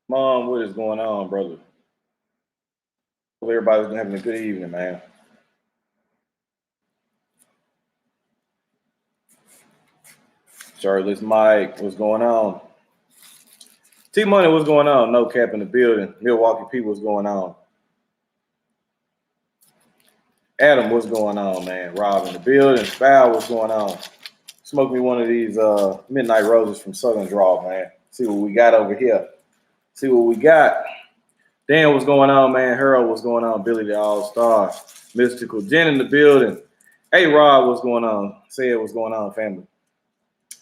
Mom, what is going on, brother? Hope everybody's been having a good evening, man. Charles Mike, what's going on? T Money, what's going on? No cap in the building. Milwaukee people, what's going on? Adam, what's going on, man? Rob in the building. Val, what's going on? Smoke me one of these midnight roses from Southern Draw, man. See what we got over here. See what we got. Dan, what's going on, man? Harold, what's going on? Billy the All-Star. Mystical Jen in the building. Hey, Rob, what's going on? Say it, what's going on, family?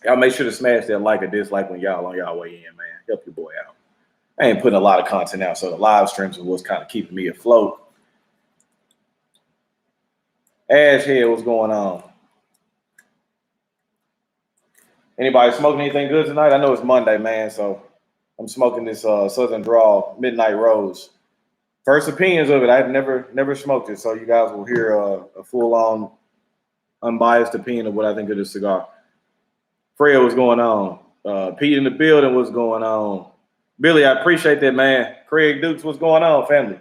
Y'all make sure to smash that like or dislike when y'all on y'all way in, man. Help your boy out. I ain't putting a lot of content out, so the live streams is what's kind of keeping me afloat. Ash here, what's going on? Anybody smoking anything good tonight? I know it's Monday, man, so I'm smoking this Southern Draw Midnight Rose. First opinions of it, I've never smoked it, so you guys will hear a full-on unbiased opinion of what I think of this cigar. Fred, what's going on? Pete in the building, what's going on? Billy, I appreciate that, man. Craig Dukes, what's going on, family?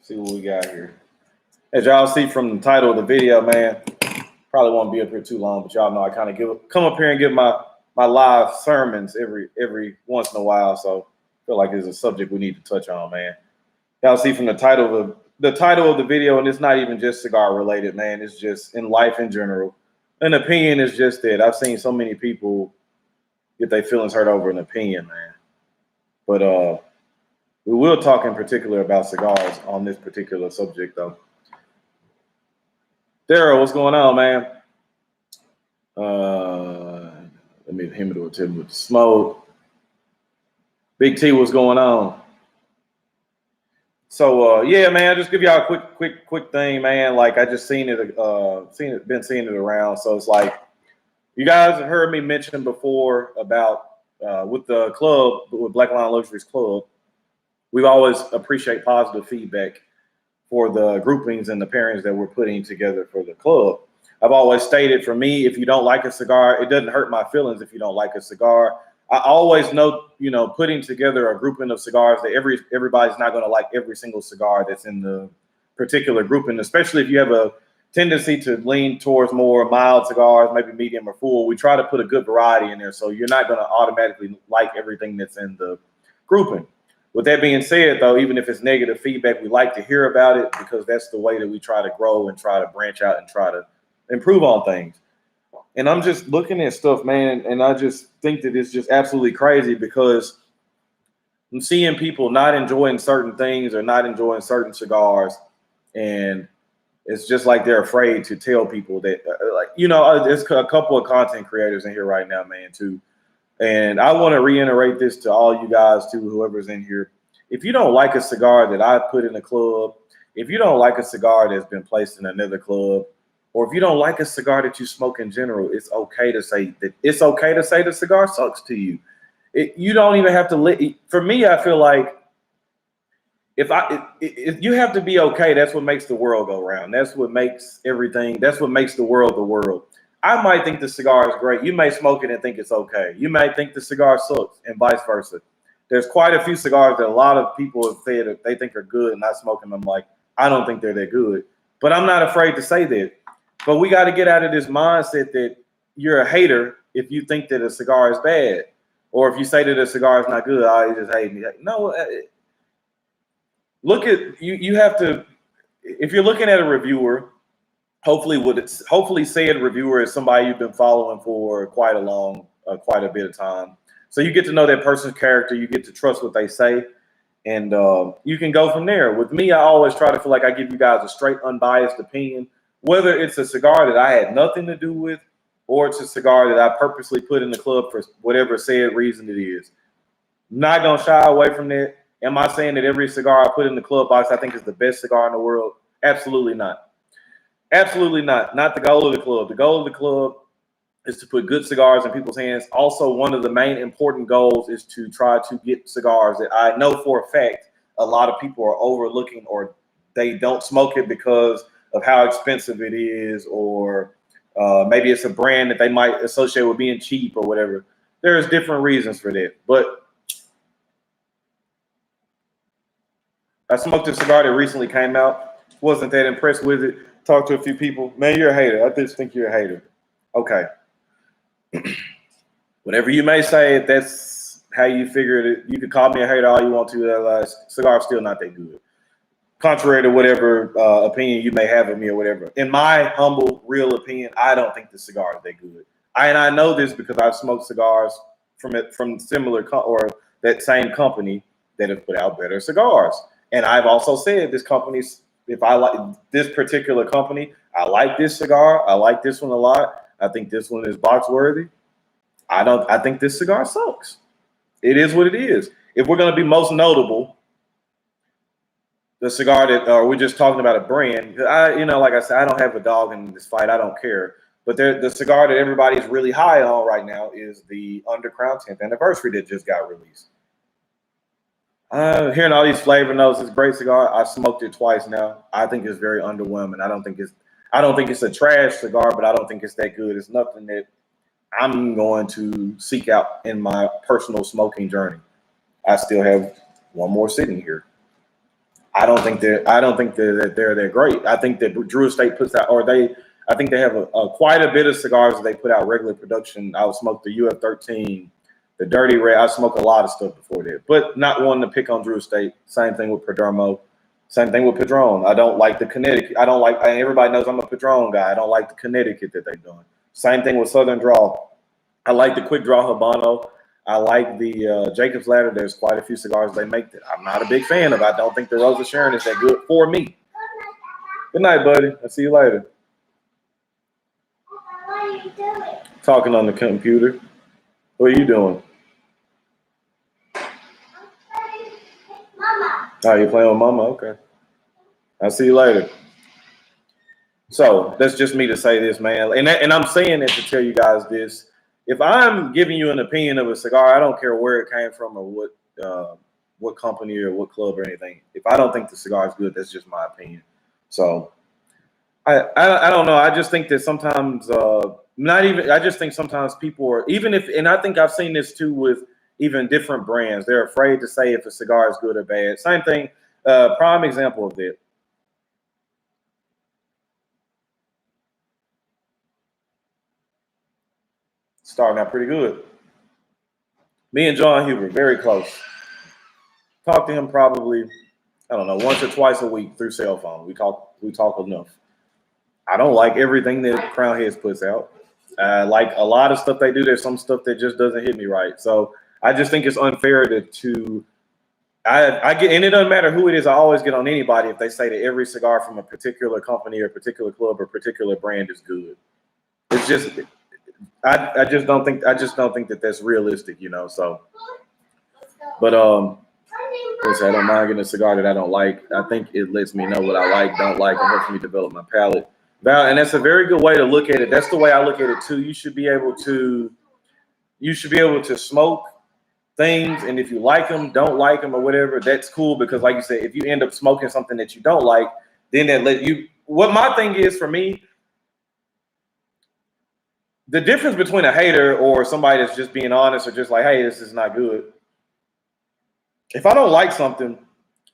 See what we got here. As y'all see from the title of the video, man, probably won't be up here too long, but y'all know I kind of come up here and give my live sermons every once in a while, so I feel like it's a subject we need to touch on, man. Y'all see from the title of the video, and it's not even just cigar related, man. It's just in life in general. An opinion is just that. I've seen so many people get their feelings hurt over an opinion, man. But we will talk in particular about cigars on this particular subject, though. Daryl, what's going on, man? Let me him to attend with the smoke. Big T, what's going on? So yeah, man, just give y'all a quick thing, man. Like I just been seeing it around. So it's like you guys have heard me mention before about with the club, with Black Line Luxuries Club, we've always appreciate positive feedback for the groupings and the pairings that we're putting together for the club. I've always stated, for me, if you don't like a cigar, it doesn't hurt my feelings if you don't like a cigar. I always know, putting together a grouping of cigars that everybody's not going to like every single cigar that's in the particular grouping, especially if you have a tendency to lean towards more mild cigars, maybe medium or full. We try to put a good variety in there, so you're not going to automatically like everything that's in the grouping. With that being said, though, even if it's negative feedback, we like to hear about it because that's the way that we try to grow and try to branch out and try to improve on things. And I'm just looking at stuff, man, and I just think that it's just absolutely crazy because I'm seeing people not enjoying certain things or not enjoying certain cigars, and it's just like they're afraid to tell people that, there's a couple of content creators in here right now, man, too. And I want to reiterate this to all you guys, too, whoever's in here. If you don't like a cigar that I put in a club, if you don't like a cigar that's been placed in another club, or if you don't like a cigar that you smoke in general, it's okay to say that the cigar sucks to you. You don't even have to for me, I feel like if you have to be okay, that's what makes the world go round. That's what makes everything. That's what makes the world the world. I might think the cigar is great. You may smoke it and think it's okay. You may think the cigar sucks and vice versa. There's quite a few cigars that a lot of people have said that they think are good and I smoke them. I'm like, I don't think they're that good. But I'm not afraid to say that. But we got to get out of this mindset that you're a hater if you think that a cigar is bad. Or if you say that a cigar is not good, you just hate me. No, look at you have to, if you're looking at a reviewer, hopefully said reviewer is somebody you've been following for quite a bit of time. So you get to know that person's character, you get to trust what they say, and you can go from there. With me, I always try to feel like I give you guys a straight, unbiased opinion, whether it's a cigar that I had nothing to do with, or it's a cigar that I purposely put in the club for whatever said reason it is. I'm not gonna shy away from that. Am I saying that every cigar I put in the club box I think is the best cigar in the world? Absolutely not. Absolutely not. Not the goal of the club. The goal of the club is to put good cigars in people's hands. Also, one of the main important goals is to try to get cigars that I know for a fact a lot of people are overlooking, or they don't smoke it because of how expensive it is, or maybe it's a brand that they might associate with being cheap or whatever. There's different reasons for that. But I smoked a cigar that recently came out. Wasn't that impressed with it. Talked to a few people. Man, you're a hater. I just think you're a hater. Okay. Whatever you may say, if that's how you figured it, you could call me a hater all you want to. That cigar's still not that good. Contrary to whatever opinion you may have of me or whatever. In my humble, real opinion, I don't think the cigar is that good. I know this because I've smoked cigars from similar or that same company that have put out better cigars. And I've also said this company's, if I like this particular company, I like this cigar. I like this one a lot. I think this one is box worthy. I think this cigar sucks. It is what it is. If we're going to be most notable, the cigar that, or we're just talking about a brand, like I said, I don't have a dog in this fight. I don't care. But the cigar that everybody's really high on right now is the Undercrown 10th anniversary that just got released. Hearing all these flavor notes, it's a great cigar. I smoked it twice now. I think it's very underwhelming. I don't think it's a trash cigar, but I don't think it's that good. It's nothing that I'm going to seek out in my personal smoking journey. I still have one more sitting here. I don't think they're that great. I think that Drew Estate puts out, I think they have quite a bit of cigars that they put out regular production. I would smoke the UF13, the Dirty Red. I smoke a lot of stuff before that, but not one to pick on Drew Estate. Same thing with Perdomo. Same thing with Padron. I don't like the Connecticut. Everybody knows I'm a Padron guy. I don't like the Connecticut that they're doing. Same thing with Southern Draw. I like the Quick Draw Habano. I like the Jacob's Ladder. There's quite a few cigars they make that I'm not a big fan of. I don't think the Rosa Sharon is that good for me. Good night, buddy. I'll see you later. What are you doing? Talking on the computer. What are you doing? Mama. Oh, you're playing with Mama? Okay. I'll see you later. So that's just me to say this, man. And I'm saying it to tell you guys this. If I'm giving you an opinion of a cigar, I don't care where it came from or what company or what club or anything. If I don't think the cigar is good, that's just my opinion. So I don't know. I just think that sometimes I just think sometimes people are, and I think I've seen this too with even different brands. They're afraid to say if a cigar is good or bad. Same thing. Prime example of that. Starting out pretty good. Me and John Huber, very close. Talk to him probably, I don't know, once or twice a week through cell phone. We talk enough. I don't like everything that Crown Heads puts out. Like a lot of stuff they do, there's some stuff that just doesn't hit me right. So I just think it's unfair I get, and it doesn't matter who it is. I always get on anybody if they say that every cigar from a particular company or particular club or particular brand is good. It's just, I just don't think that that's realistic, So, but I don't mind getting a cigar that I don't like. I think it lets me know what I like, don't like, and helps me develop my palate. And that's a very good way to look at it. That's the way I look at it too. You should be able to smoke things, and if you like them, don't like them, or whatever, that's cool. Because, like you said, if you end up smoking something that you don't like, then that let you. What my thing is for me. The difference between a hater or somebody that's just being honest or just like, hey, this is not good. If I don't like something,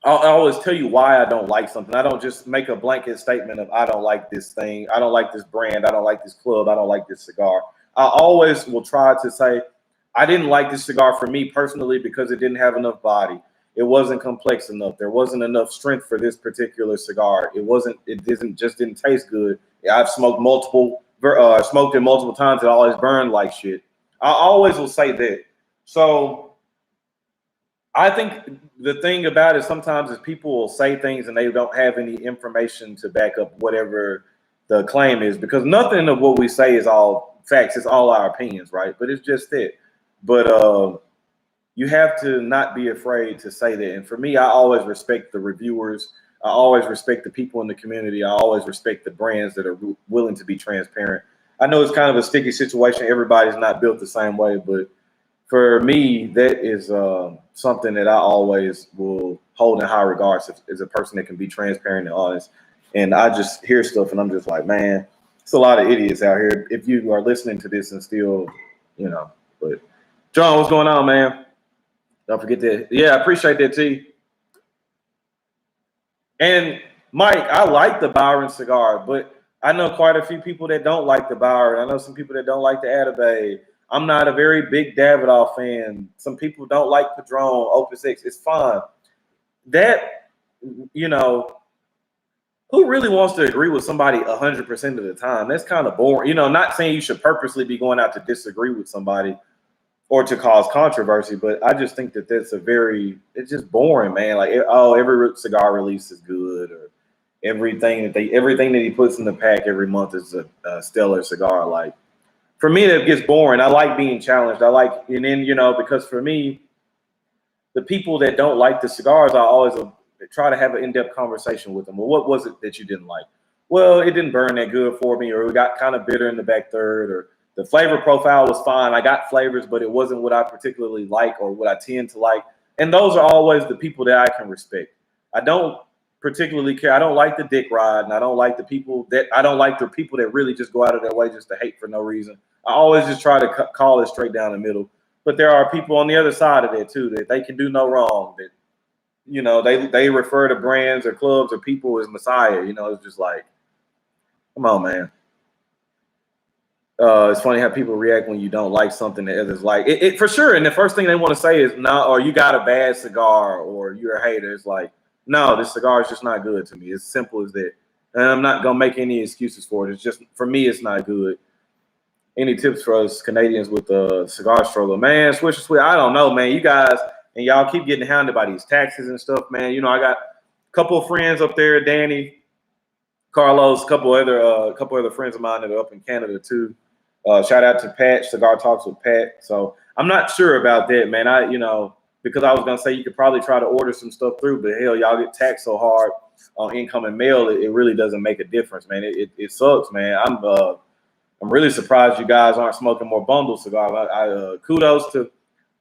I'll always tell you why I don't like something. I don't just make a blanket statement of I don't like this thing. I don't like this brand. I don't like this club. I don't like this cigar. I always will try to say, I didn't like this cigar for me personally because it didn't have enough body. It wasn't complex enough. There wasn't enough strength for this particular cigar. It didn't taste good. I've smoked smoked it multiple times. It always burned like shit. I always will say that. So I think the thing about it sometimes is people will say things and they don't have any information to back up whatever the claim is, because nothing of what we say is all facts. It's all our opinions, right? But it's just it. But you have to not be afraid to say that. And for me, I always respect the reviewers. I always respect the people in the community. I always respect the brands that are willing to be transparent. I know it's kind of a sticky situation. Everybody's not built the same way, but for me, that is something that I always will hold in high regards as a person that can be transparent and honest. And I just hear stuff and I'm just like, man, it's a lot of idiots out here. If you are listening to this and still, but John, what's going on, man? Don't forget that. Yeah, I appreciate that, T. And Mike, I like the Byron cigar, but I know quite a few people that don't like the Byron. I know some people that don't like the Atabey. I'm not a very big Davidoff fan. Some people don't like Padron, Opus X. It's fine. That, you know, who really wants to agree with somebody 100% of the time? That's kind of boring. You know, not saying you should purposely be going out to disagree with somebody or to cause controversy, but I just think that it's just boring, man. Like, oh, every cigar release is good, or everything that he puts in the pack every month is a stellar cigar. Like, for me, that gets boring. I like being challenged. And then, because for me, the people that don't like the cigars, I always try to have an in-depth conversation with them. Well, what was it that you didn't like? Well, it didn't burn that good for me, or it got kind of bitter in the back third, or the flavor profile was fine. I got flavors, but it wasn't what I particularly like or what I tend to like. And those are always the people that I can respect. I don't particularly care. I don't like the dick ride, and I don't like the people that really just go out of their way just to hate for no reason. I always just try to call it straight down the middle. But there are people on the other side of it too, that they can do no wrong. That they refer to brands or clubs or people as Messiah. It's just like, come on, man. It's funny how people react when you don't like something that others like. It for sure. And the first thing they want to say is, no, or you got a bad cigar, or you're a hater. It's like, no, this cigar is just not good to me. It's simple as that. And I'm not gonna make any excuses for it. It's just, for me, it's not good. Any tips for us Canadians with the cigar struggle? Man, Swish or Sweet, I don't know, man. You guys, and y'all keep getting hounded by these taxes and stuff, man. I got a couple of friends up there, Danny, Carlos, a couple other friends of mine that are up in Canada too. Shout out to Pat, Cigar Talks with Pat. So I'm not sure about that, man. Because I was gonna say you could probably try to order some stuff through, but hell, y'all get taxed so hard on incoming mail, it really doesn't make a difference, man. It sucks, man. I'm really surprised you guys aren't smoking more bundle cigars. Kudos to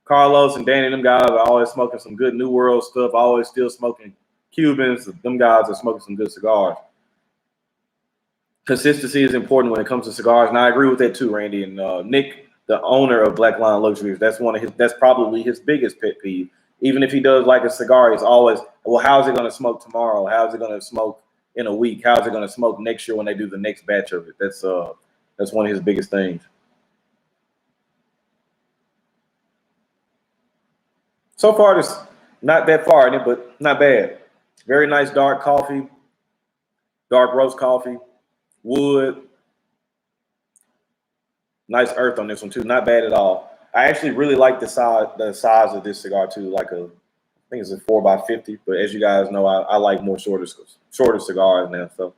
Carlos and Danny. Them guys are always smoking some good New World stuff. Always still smoking Cubans. Them guys are smoking some good cigars. Consistency is important when it comes to cigars, and I agree with that too, Randy. And Nick, the owner of Black Line Luxuries, that's probably his biggest pet peeve. Even if he does like a cigar, he's always, well, how's it going to smoke tomorrow? How's it going to smoke in a week? How's it going to smoke next year when they do the next batch of it? That's one of his biggest things. So far, it's not that far in it, but not bad. Very nice dark coffee, dark roast coffee, wood. Nice earth on this one too. Not bad at all. I actually really like the size of this cigar too. I think it's a 4x50. But as you guys know, I like more shorter cigars now. So,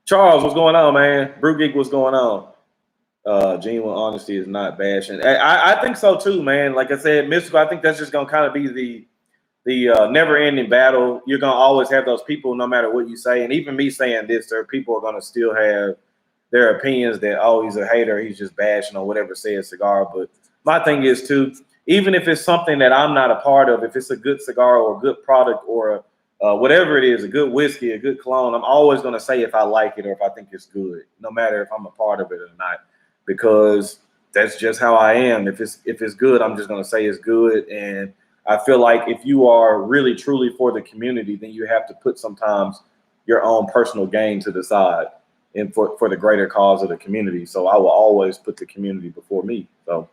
Charles, what's going on, man? Brew Geek, what's going on? Genuine honesty is not bashing. I think so too, man. Like I said, Mystical, I think that's just gonna kind of be the never-ending battle. You're gonna always have those people, no matter what you say. And even me saying this, there are people are gonna still have their opinions that, oh, he's a hater, he's just bashing on whatever says cigar. But my thing is too, even if it's something that I'm not a part of, if it's a good cigar or a good product or whatever it is, a good whiskey, a good cologne, I'm always going to say if I like it or if I think it's good, no matter if I'm a part of it or not, because that's just how I am. If it's good, I'm just going to say it's good. And I feel like if you are really truly for the community, then you have to put sometimes your own personal gain to the side and for the greater cause of the community. So I will always put the community before me. So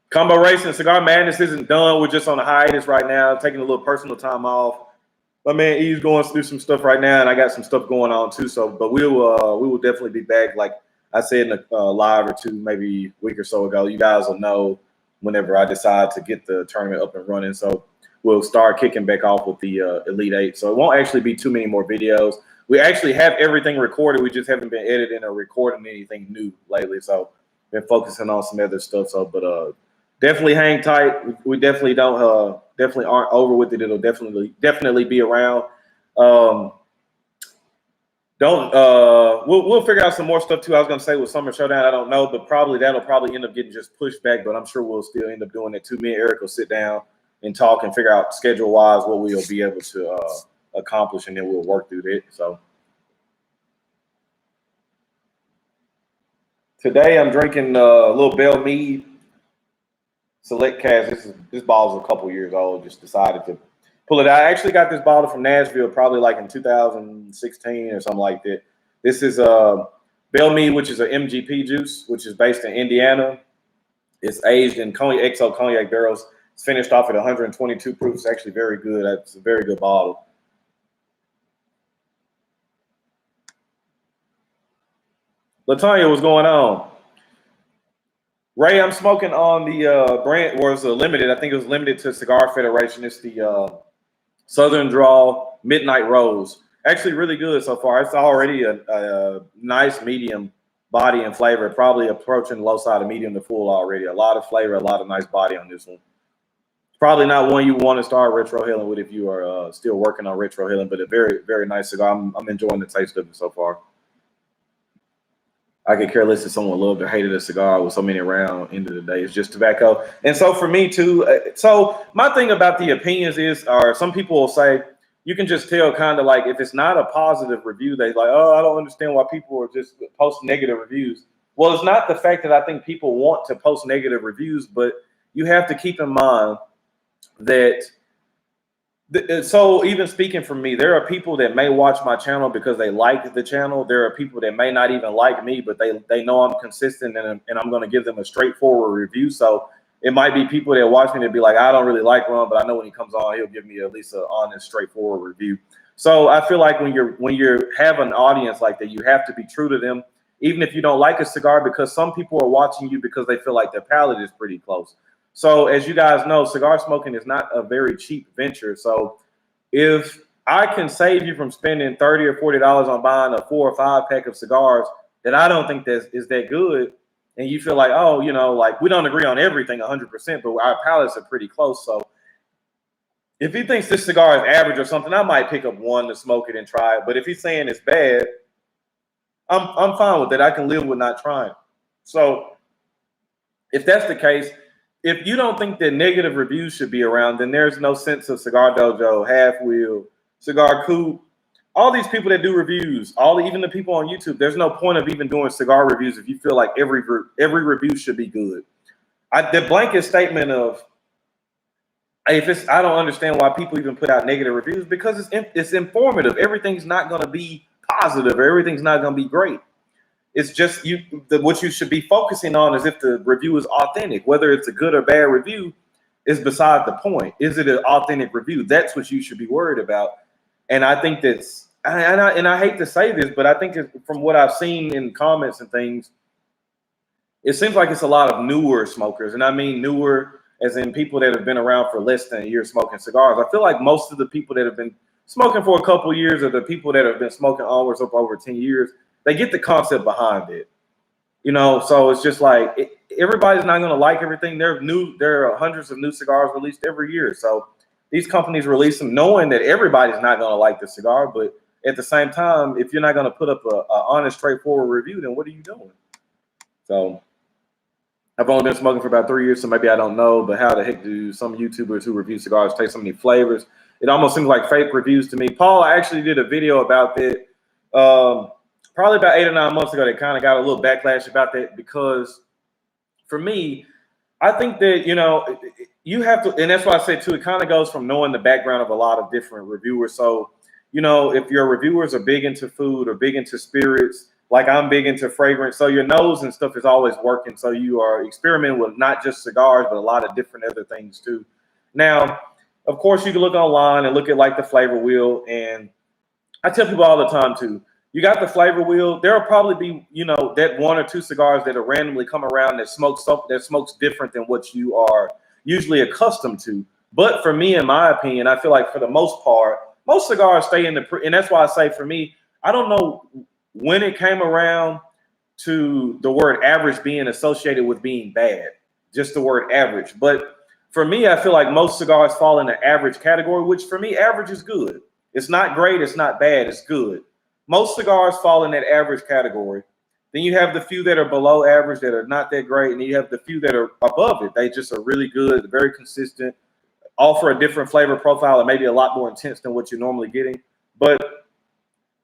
Combo Racing, Cigar Madness isn't done. We're just on a hiatus right now, taking a little personal time off. My man E's going through some stuff right now, and I got some stuff going on too. So, but we will definitely be back. Like I said in a live or two, maybe a week or so ago. You guys will know whenever I decide to get the tournament up and running. So we'll start kicking back off with the Elite Eight. So it won't actually be too many more videos. We actually have everything recorded. We just haven't been editing or recording anything new lately. So been focusing on some other stuff. So, but definitely hang tight. We definitely definitely aren't over with it. It'll definitely be around. We'll figure out some more stuff too. I was gonna say with Summer Showdown, I don't know, but that'll end up getting just pushed back. But I'm sure we'll still end up doing it too. Me and Eric will sit down and talk and figure out schedule wise what we'll be able to accomplish, and then we'll work through that. So Today I'm drinking a little Bell Mead Select Cast. This bottle's a couple years old. Just decided to pull it out. I actually got this bottle from Nashville, probably like in 2016 or something like that. This is Bell Mead, which is an MGP juice, which is based in Indiana. It's aged in XO cognac barrels. It's finished off at 122 proof. It's actually very good. It's a very good bottle. Latonya, what's going on? Ray, I'm smoking on the brand, or it's a limited. I think it was limited to Cigar Federation. It's the Southern Draw Midnight Rose. Actually, really good so far. It's already a nice medium body and flavor, probably approaching low side of medium to full already. A lot of flavor, a lot of nice body on this one. Probably not one you want to start retrohaling with if you are still working on retrohaling, but a very, very nice cigar. I'm enjoying the taste of it so far. I could care less if someone loved or hated a cigar with so many around. End of the day, it's just tobacco. And so for me too, so my thing about the opinions is, or some people will say, you can just tell kind of like if it's not a positive review, they like, oh, I don't understand why people are just posting negative reviews. Well, it's not the fact that I think people want to post negative reviews, but you have to keep in mind that so even speaking for me, there are people that may watch my channel because they like the channel. There are people that may not even like me, but they know I'm consistent and I'm going to give them a straightforward review. So it might be people that watch me that be like, I don't really like Ron, but I know when he comes on, he'll give me at least an honest, straightforward review. So I feel like when you have an audience like that, you have to be true to them, even if you don't like a cigar, because some people are watching you because they feel like their palate is pretty close. So as you guys know, cigar smoking is not a very cheap venture. So if I can save you from spending $30 or $40 on buying a 4 or 5 pack of cigars that I don't think that is that good, and you feel like, oh, you know, like we don't agree on everything 100%, but our palates are pretty close. So if he thinks this cigar is average or something, I might pick up one to smoke it and try it. But if he's saying it's bad, I'm fine with that. I can live with not trying. So if that's the case, if you don't think that negative reviews should be around, then there's no sense of Cigar Dojo, Half Wheel, Cigar Coop, all these people that do reviews, even the people on YouTube. There's no point of even doing cigar reviews if you feel like every review should be good. The blanket statement of, hey, I don't understand why people even put out negative reviews, because it's informative. Everything's not going to be positive, or everything's not going to be great. It's just what you should be focusing on is if the review is authentic. Whether it's a good or bad review is beside the point. Is it an authentic review? That's what you should be worried about. And I think that's, and I hate to say this, but I think from what I've seen in comments and things, it seems like it's a lot of newer smokers. And I mean newer as in people that have been around for less than a year smoking cigars. I feel like most of the people that have been smoking for a couple of years are the people that have been smoking onwards up over 10 years. They get the concept behind it, you know. So it's just like everybody's not going to like everything. There are hundreds of new cigars released every year. So these companies release them knowing that everybody's not going to like the cigar. But at the same time, if you're not going to put up a honest, straightforward review, then what are you doing? So I've only been smoking for about 3 years, so maybe I don't know. But how the heck do some YouTubers who review cigars taste so many flavors? It almost seems like fake reviews to me. Paul actually did a video about that. Probably about 8 or 9 months ago, they kind of got a little backlash about that, because for me, I think that, you know, you have to, and that's why I said too, it kind of goes from knowing the background of a lot of different reviewers. So, you know, if your reviewers are big into food or big into spirits, like I'm big into fragrance, so your nose and stuff is always working. So you are experimenting with not just cigars, but a lot of different other things too. Now, of course, you can look online and look at like the flavor wheel. And I tell people all the time too, you got the flavor wheel. There'll probably be, you know, that 1 or 2 cigars that will randomly come around that smokes different than what you are usually accustomed to. But for me, in my opinion, I feel like for the most part, most cigars stay in and that's why I say for me, I don't know when it came around to the word average being associated with being bad, just the word average. But for me, I feel like most cigars fall in the average category, which for me, average is good. It's not great, it's not bad, it's good. Most cigars fall in that average category. Then you have the few that are below average that are not that great, and then you have the few that are above it. They just are really good, very consistent, offer a different flavor profile and maybe a lot more intense than what you're normally getting. But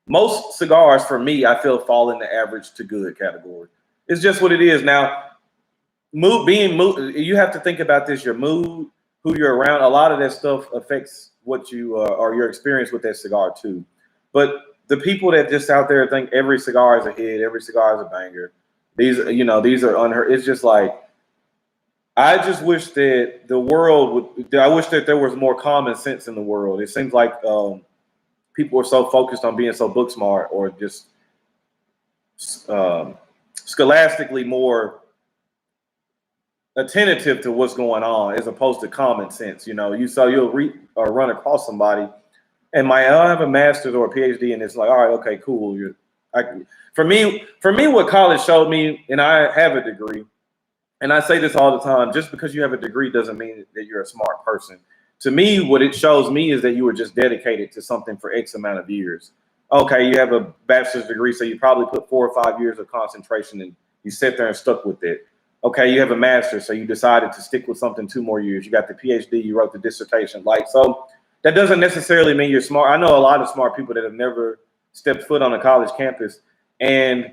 most cigars, for me, I feel fall in the average to good category. It's just what it is. Now, you have to think about this. Your mood, who you're around, a lot of that stuff affects what you or your experience with that cigar too. But the people that just out there think every cigar is a hit, every cigar is a banger. These are unheard. It's just like, I just wish that the world would. I wish that there was more common sense in the world. It seems like people are so focused on being so book smart or just scholastically more attentive to what's going on as opposed to common sense. You'll read or run across somebody and I have a master's or a PhD, and it's like, all right, okay, cool. For me, what college showed me, and I have a degree, and I say this all the time, just because you have a degree doesn't mean that you're a smart person. To me, what it shows me is that you were just dedicated to something for X amount of years. Okay, you have a bachelor's degree, so you probably put 4 or 5 years of concentration and you sit there and stuck with it. Okay, you have a master's, so you decided to stick with something 2 more years. You got the PhD, you wrote the dissertation. So that doesn't necessarily mean you're smart. I know a lot of smart people that have never stepped foot on a college campus. And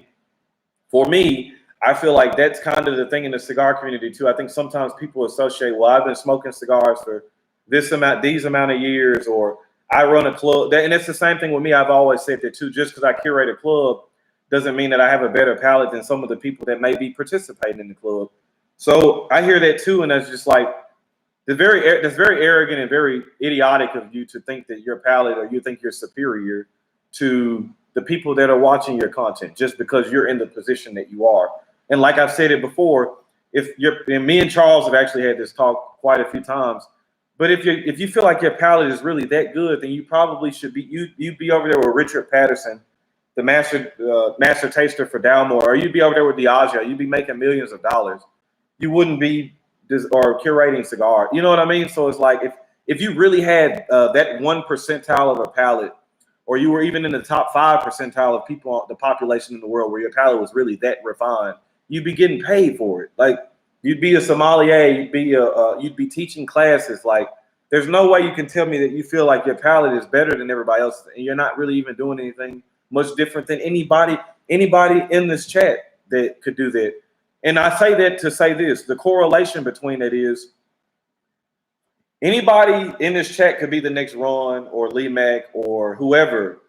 for me, I feel like that's kind of the thing in the cigar community too. I think sometimes people associate, well, I've been smoking cigars for these amount of years, or I run a club. And it's the same thing with me. I've always said that too. Just because I curate a club doesn't mean that I have a better palate than some of the people that may be participating in the club. So I hear that too, and that's just like, that's very arrogant and very idiotic of you to think that your palate or you think you're superior to the people that are watching your content just because you're in the position that you are. And like I've said it before, and me and Charles have actually had this talk quite a few times, but if you feel like your palate is really that good, then you probably should be you'd be over there with Richard Patterson, the master taster for Dalmore, or you'd be over there with Diageo. You'd be making millions of dollars. You wouldn't be or curating cigar. You know what I mean? So it's like if you really had that 1 percentile of a palate, or you were even in the top 5 percentile of people, the population in the world, where your palate was really that refined, you'd be getting paid for it. Like, you'd be a sommelier, you'd be teaching classes. Like, there's no way you can tell me that you feel like your palate is better than everybody else, and you're not really even doing anything much different than anybody in this chat that could do that. And I say that to say this: the correlation between it is anybody in this chat could be the next Ron or Lee Mack or whoever.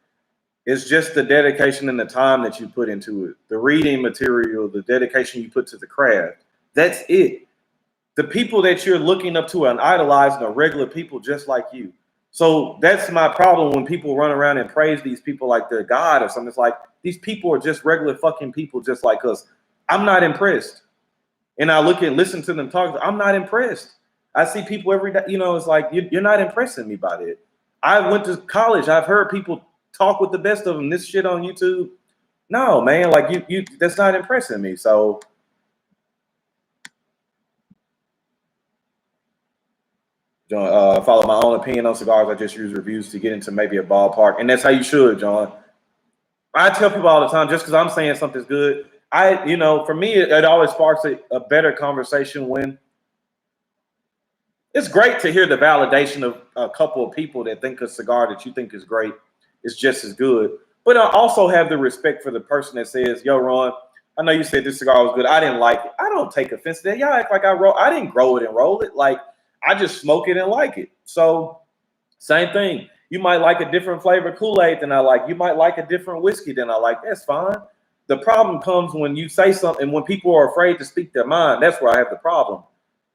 It's just the dedication and the time that you put into it, the reading material, the dedication you put to the craft. That's it. The people that you're looking up to and idolizing are regular people just like you. So that's my problem when people run around and praise these people like they're God or something. It's like, these people are just regular fucking people just like us. I'm not impressed. And I look and listen to them talk. I'm not impressed. I see people every day. It's like, you're not impressing me by it. I went to college. I've heard people talk with the best of them. This shit on YouTube. No, man, like you that's not impressing me. So John, follow my own opinion on cigars. I just use reviews to get into maybe a ballpark. And that's how you should, John. I tell people all the time, just because I'm saying something's good, for me, it always sparks a better conversation when it's great to hear the validation of a couple of people that think a cigar that you think is great is just as good. But I also have the respect for the person that says, yo, Ron, I know you said this cigar was good. I didn't like it. I don't take offense to that. Y'all act like I didn't grow it and roll it. Like, I just smoke it and like it. So same thing. You might like a different flavor Kool-Aid than I like. You might like a different whiskey than I like. That's fine. The problem comes when you say something, when people are afraid to speak their mind. That's where I have the problem.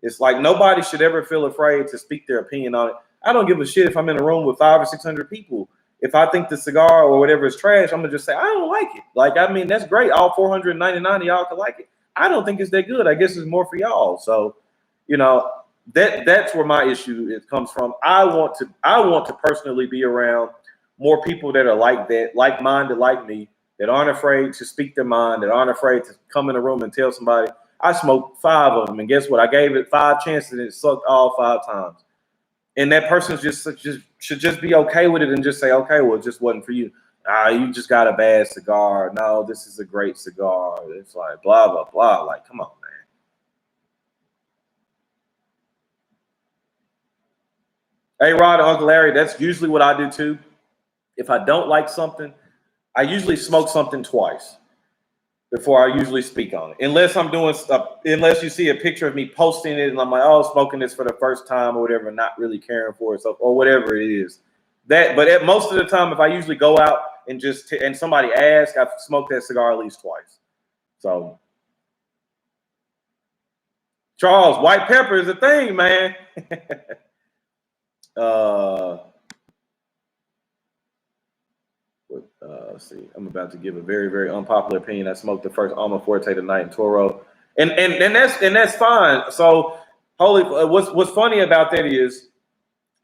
It's like, nobody should ever feel afraid to speak their opinion on it. I don't give a shit if I'm in a room with 500 or 600 people. If I think the cigar or whatever is trash, I'm going to just say, I don't like it. Like, I mean, that's great. All 499 of y'all can like it. I don't think it's that good. I guess it's more for y'all. So, that's where my issue comes from. I want to personally be around more people that are like that, like-minded like me, that aren't afraid to speak their mind, that aren't afraid to come in a room and tell somebody. I smoked 5 of them, and guess what? I gave it 5 chances, and it sucked all 5 times. And that person should just be okay with it and just say, okay, well, it just wasn't for you. You just got a bad cigar. No, this is a great cigar. It's like blah, blah, blah. Like, come on, man. Hey, Rod, Uncle Larry, that's usually what I do too. If I don't like something, I usually smoke something twice. before I usually speak on it. Unless I'm doing stuff, unless you see a picture of me posting it and I'm like, oh, smoking this for the first time or whatever, not really caring for it, so, or whatever it is. But at most of the time, if I usually go out and and somebody asks, I've smoked that cigar at least twice. So, Charles, white pepper is a thing, man. Let's see. I'm about to give a very, very unpopular opinion. I smoked the first Alma Forte tonight in Toro, and that's fine. So, what's funny about that is,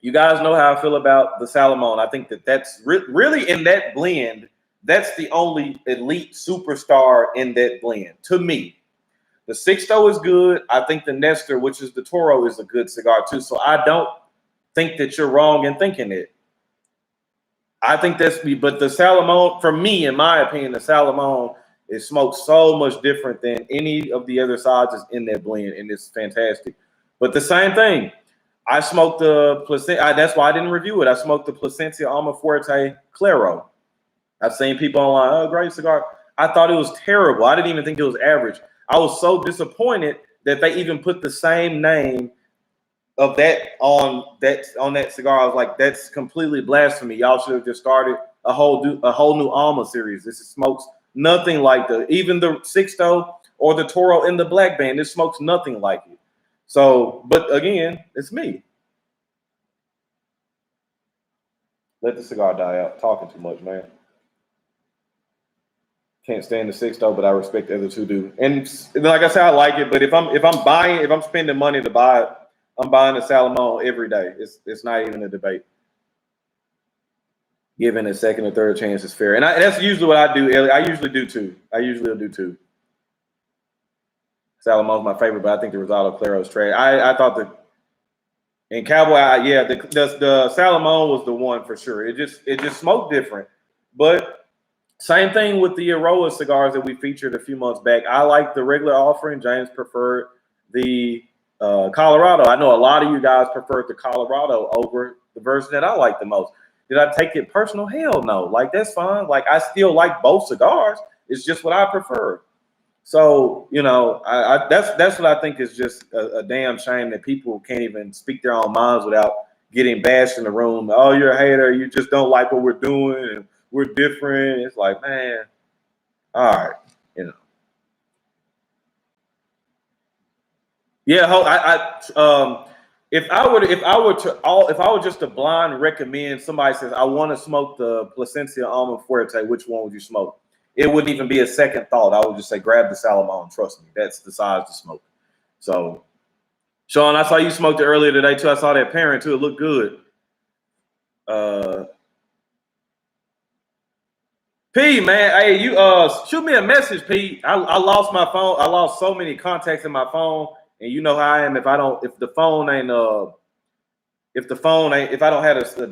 you guys know how I feel about the Salomon. I think that's really in that blend. That's the only elite superstar in that blend to me. The Sixto is good. I think the Nestor, which is the Toro, is a good cigar too. So I don't think that you're wrong in thinking it. I think that's me, but the Salomon, for me, in my opinion, the Salomon is smoked so much different than any of the other sides is in that blend, and it's fantastic. But the same thing, I smoked the Placencia. That's why I didn't review it. I smoked the Placencia Alma Fuerte Claro. I've seen people online, oh, great cigar. I thought it was terrible. I didn't even think it was average. I was so disappointed that they even put the same name of that on that cigar. I was like, that's completely blasphemy. Y'all should have just started a whole new Alma series. This smokes nothing like even the Sixto or the Toro in the black band. This smokes nothing like it. So, but again, it's me. Let the cigar die out. Talking too much, man. Can't stand the Sixto, but I respect the other two do. And like I said, I like it. But if I'm spending money to buy it, I'm buying the Salomon every day. It's not even a debate. Giving a second or third chance is fair, and that's usually what I do. Ellie. I usually do too. Salomon's my favorite, but I think the Rosado Claro is trash. I thought that in Cowboy, the Salomon was the one for sure. It just smoked different. But same thing with the Aroa cigars that we featured a few months back. I like the regular offering. James preferred the Colorado. I know a lot of you guys preferred the Colorado over the version that I like the most. Did I take it personal? Hell no. Like, that's fine. Like, I still like both cigars. It's just what I prefer. So, you know, that's what I think is just a damn shame that people can't even speak their own minds without getting bashed in the room. Oh, you're a hater. You just don't like what we're doing, and we're different. It's like, man, all right, you know. Yeah, if I were just to blind recommend, somebody says I want to smoke the Placencia Alma Fuerte, which one would you smoke? It wouldn't even be a second thought. I would just say grab the Salomon. Trust me, that's the size to smoke. So, Sean, I saw you smoked it earlier today too. I saw that parent too. It looked good. P, man, hey, you shoot me a message, P. I lost my phone. I lost so many contacts in my phone, and you know how I am. If I don't have the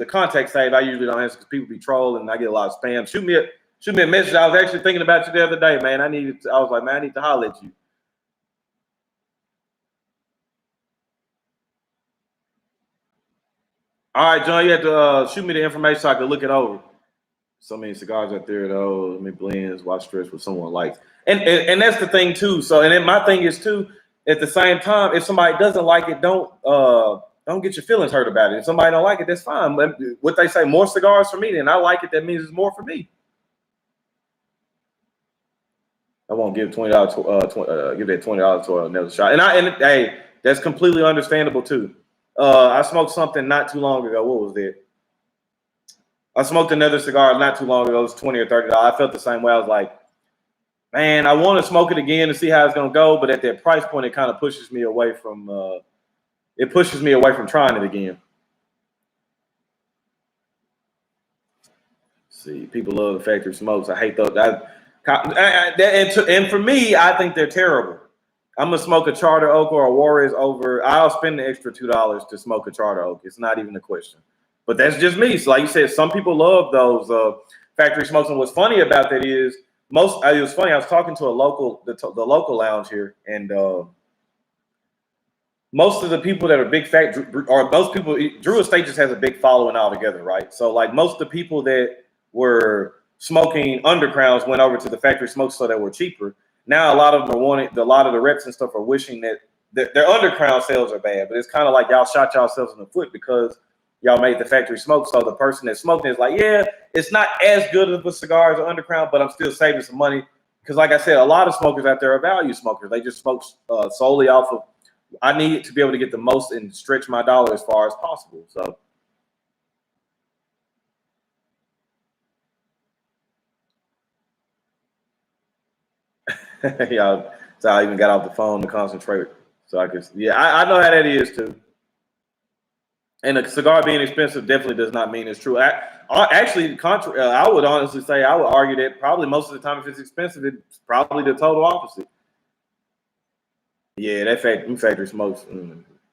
contact saved, I usually don't answer because people be trolling and I get a lot of spam. Shoot me a message. I was actually thinking about you the other day, man. I was like, man, I need to holler at you. All right, John, you have to shoot me the information so I can look it over. So many cigars out there, though. I mean, blends, watch stretch what someone likes. And that's the thing, too. So, and then my thing is, too, at the same time, if somebody doesn't like it, don't get your feelings hurt about it. If somebody don't like it, that's fine. But what they say, more cigars for me, then I like it. That means it's more for me. I won't give $20 give that $20 to another shot. And hey, that's completely understandable too. I smoked something not too long ago. What was that? I smoked another cigar not too long ago. It was $20 or $30. I felt the same way. I was like, man, I want to smoke it again to see how it's gonna go, but at that price point, it kind of pushes me away from trying it again. Let's see, people love the factory smokes. I hate those. And for me, I think they're terrible. I'm gonna smoke a Charter Oak or a Juarez over. I'll spend the extra $2 to smoke a Charter Oak. It's not even a question. But that's just me. So, like you said, some people love those factory smokes. And what's funny about that is it was funny. I was talking to the local lounge here, and most of the people that are big Drew Estate just has a big following altogether, right? So, like, most of the people that were smoking undercrowns went over to the factory smokes so that were cheaper. now a lot of them are wanting, a lot of the reps and stuff are wishing that their underground sales are bad, but it's kind of like y'all shot yourselves in the foot because y'all made the factory smoke. So the person that's smoking is like, yeah, it's not as good of a cigar as an underground, but I'm still saving some money. Because like I said, a lot of smokers out there are value smokers. They just smoke solely off of, I need to be able to get the most and stretch my dollar as far as possible. So. Yeah, so I even got off the phone to concentrate. So I could, yeah, I know how that is too. And a cigar being expensive definitely does not mean it's true. Actually, I would honestly say, I would argue that probably most of the time, if it's expensive, it's probably the total opposite. Yeah, that factory smokes.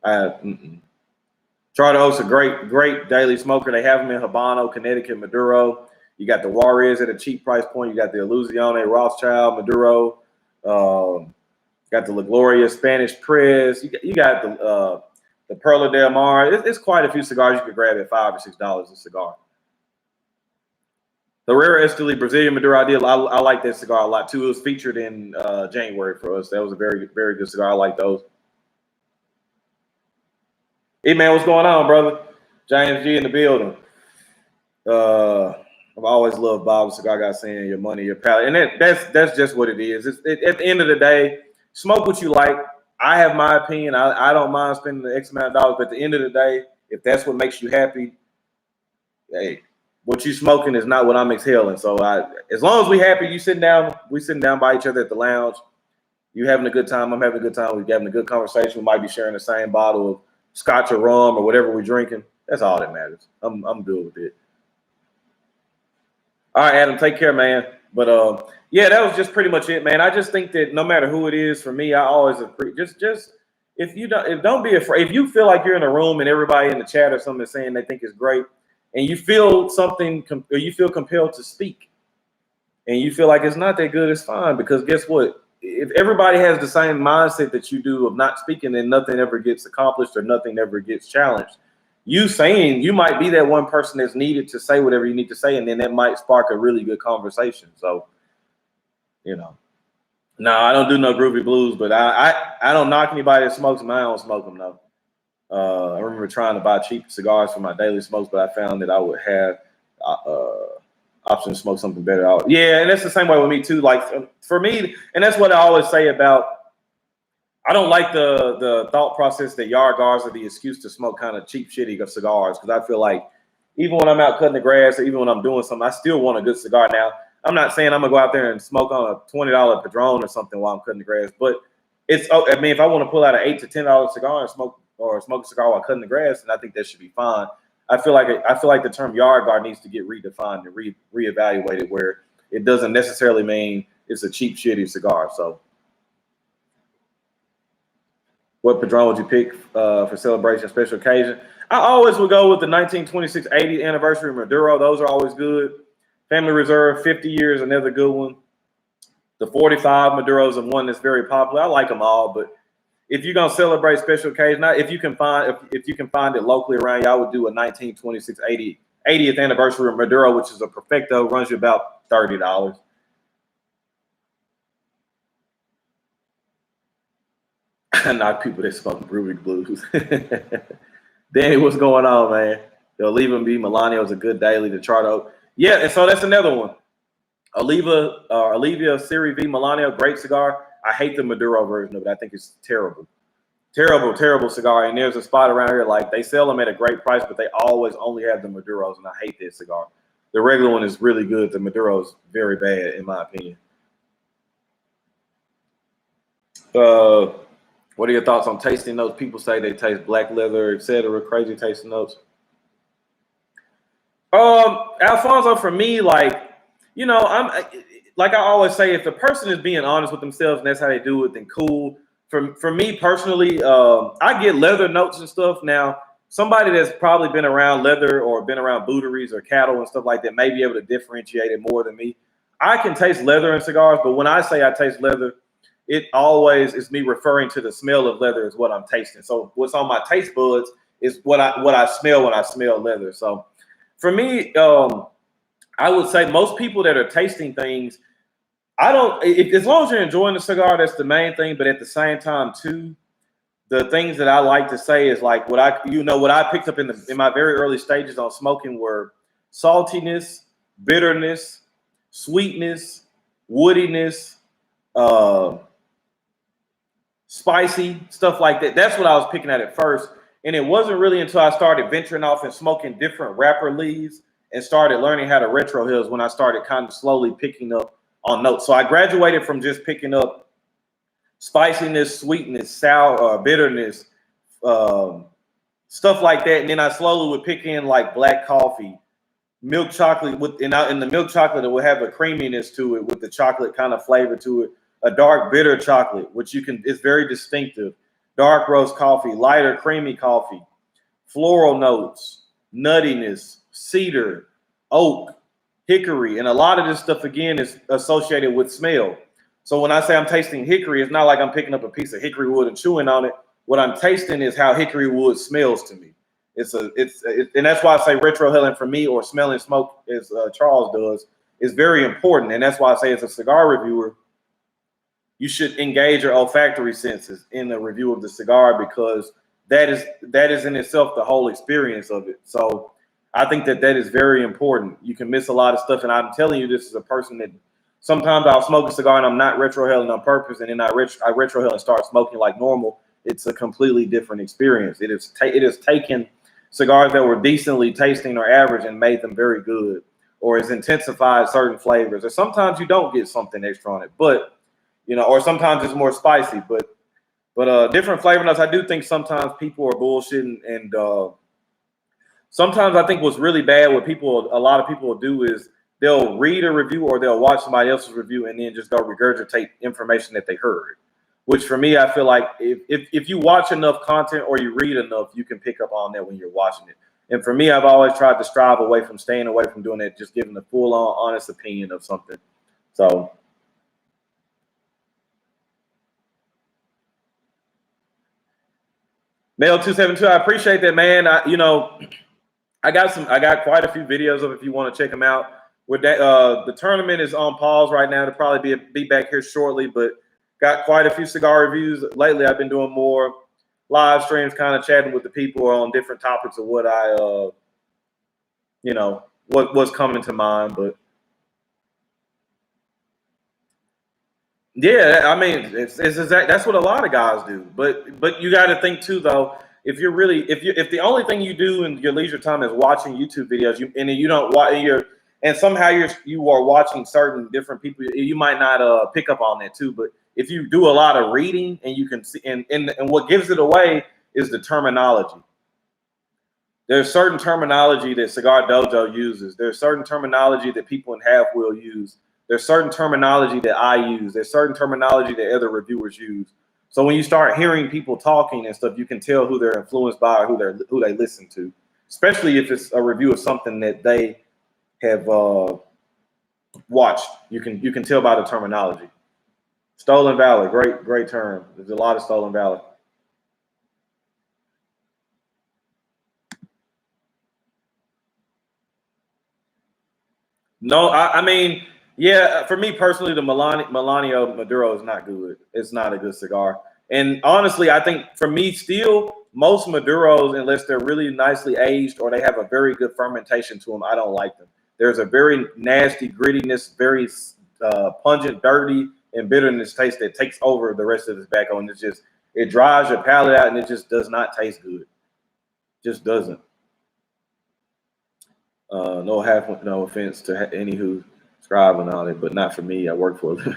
Charter Oak's a great daily smoker. They have them in Habano, Connecticut, Maduro. You got the Juarez at a cheap price point. You got the Illusione, Rothschild, Maduro. Got the La Gloria Spanish Press. You got the Perla Del Mar. It's quite a few cigars you could grab at $5 or $6 a cigar. The Rare Esteli Brazilian Maduro I like that cigar a lot too. It was featured in January for us. That was a very good cigar. I like those. Hey man, what's going on, brother? James G in the building. I've always loved Bob Cigar Guy saying your money, your palate, and that's just what it is. At the end of the day, smoke what you like. I have my opinion. I don't mind spending the X amount of dollars, but at the end of the day, if that's what makes you happy, hey, what you smoking is not what I'm exhaling. So as long as we happy, we sitting down by each other at the lounge. You having a good time. I'm having a good time. We're having a good conversation. We might be sharing the same bottle of scotch or rum or whatever we're drinking. That's all that matters. I'm good with it. All right, Adam, take care, man. But yeah, that was just pretty much it, man. I just think that no matter who it is, for me, I always just if don't be afraid. If you feel like you're in a room and everybody in the chat or something is saying they think it's great, and you feel something or you feel compelled to speak, and you feel like it's not that good, it's fine. Because guess what? If everybody has the same mindset that you do of not speaking, then nothing ever gets accomplished or nothing ever gets challenged. You saying, you might be that one person that's needed to say whatever you need to say, and then that might spark a really good conversation. So, no, I don't do no groovy blues, but I don't knock anybody that smokes them. I don't smoke them though. I remember trying to buy cheap cigars for my daily smokes, but I found that I would have option to smoke something better. Yeah, and that's the same way with me too. Like for me, and that's what I always say about. I don't like the thought process that yard guards are the excuse to smoke kind of cheap, shitty cigars, because I feel like even when I'm out cutting the grass or even when I'm doing something, I still want a good cigar. Now, I'm not saying I'm gonna go out there and smoke on a $20 Padron or something while I'm cutting the grass, but it's. I mean, if I want to pull out an $8 to $10 cigar and smoke a cigar while cutting the grass, then I think that should be fine. I feel like the term yard guard needs to get redefined and reevaluated, where it doesn't necessarily mean it's a cheap, shitty cigar. So. What Padron would you pick for celebration, special occasion? I always would go with the 1926 80th anniversary Maduro. Those are always good. Family Reserve, 50 years, another good one. The 45 Maduros are one that's very popular. I like them all, but if you're gonna celebrate special occasion, if you can find it locally around you, I would do a 1926 80th anniversary Maduro, which is a Perfecto, runs you about $30. Not people that smoke Ruby Blues. Danny, what's going on, man? Yo, leave him be. Melania was a good daily to chart out. Yeah, and so that's another one. Olivia Serie V Melania, great cigar. I hate the Maduro version of it. I think it's terrible. Terrible cigar. And there's a spot around here, like they sell them at a great price, but they always only have the Maduros, and I hate this cigar. The regular one is really good. The Maduro is very bad, in my opinion. What are your thoughts on tasting notes? People say they taste black leather, etc. Crazy tasting notes. Alfonso, for me, like, I'm like I always say, if the person is being honest with themselves and that's how they do it, then cool. For me personally, I get leather notes and stuff. Now, somebody that's probably been around leather or been around bouteries or cattle and stuff like that may be able to differentiate it more than me. I can taste leather in cigars, but when I say I taste leather, it always is me referring to the smell of leather is what I'm tasting. So what's on my taste buds is what I smell when I smell leather. So for me, I would say most people that are tasting things, I don't. As long as you're enjoying the cigar, that's the main thing. But at the same time, too, the things that I like to say is like what I picked up in my very early stages on smoking were saltiness, bitterness, sweetness, woodiness, uh, spicy stuff like that. That's what I was picking at first, and it wasn't really until I started venturing off and smoking different wrapper leaves and started learning how to retro hills when I started kind of slowly picking up on notes. So I graduated from just picking up spiciness, sweetness, sour, bitterness, um, stuff like that. And then I slowly would pick in like black coffee, milk chocolate in the milk chocolate it will have a creaminess to it with the chocolate kind of flavor to it. A dark bitter chocolate, which it's very distinctive. Dark roast coffee, lighter creamy coffee, floral notes, nuttiness, cedar, oak, hickory, and a lot of this stuff again is associated with smell. So when I say I'm tasting hickory, it's not like I'm picking up a piece of hickory wood and chewing on it. What I'm tasting is how hickory wood smells to me. And that's why I say retrohaling for me, or smelling smoke, as Charles does, is very important. And that's why I say, as a cigar reviewer, you should engage your olfactory senses in the review of the cigar, because that is in itself the whole experience of it. So I think that is very important. You can miss a lot of stuff, and I'm telling you, this is a person that sometimes I'll smoke a cigar and I'm not retrohaling on purpose, and then I retrohale and start smoking like normal. It's a completely different experience. It has taken cigars that were decently tasting or average and made them very good, or has intensified certain flavors. Or sometimes you don't get something extra on it, but or sometimes it's more spicy. But different flavor notes. I do think sometimes people are bullshitting, and sometimes I think what's really bad, what a lot of people will do is they'll read a review or they'll watch somebody else's review and then just go regurgitate information that they heard. Which for me, I feel like if you watch enough content or you read enough, you can pick up on that when you're watching it. And for me, I've always tried to strive staying away from doing that, just giving a full-on honest opinion of something. So. Male 272, I appreciate that, man. I got quite a few videos of it if you want to check them out. With that, the tournament is on pause right now. It'll probably be back here shortly, but got quite a few cigar reviews. Lately, I've been doing more live streams, kind of chatting with the people on different topics of what what's coming to mind. But yeah, I mean, it's exact. That's what a lot of guys do. But you got to think too, though. If the only thing you do in your leisure time is watching YouTube videos, you don't watch, and somehow you are watching certain different people, you might not pick up on that too. But if you do a lot of reading, and you can see, and what gives it away is the terminology. There's certain terminology that Cigar Dojo uses. There's certain terminology that people in Half will use. There's certain terminology that I use. There's certain terminology that other reviewers use. So when you start hearing people talking and stuff, you can tell who they're influenced by or who they listen to, especially if it's a review of something that they have watched. You can tell by the terminology. Stolen valor, great term. There's a lot of stolen valor. No, I mean, yeah, for me personally, the Melanio Maduro is not good. It's not a good cigar. And honestly, I think for me, still, most Maduros, unless they're really nicely aged or they have a very good fermentation to them, I don't like them. There's a very nasty grittiness, very pungent, dirty, and bitterness taste that takes over the rest of the tobacco, and it dries your palate out, and it just does not taste good. Just doesn't. No offense to any who scribing on it, but not for me. I work for them.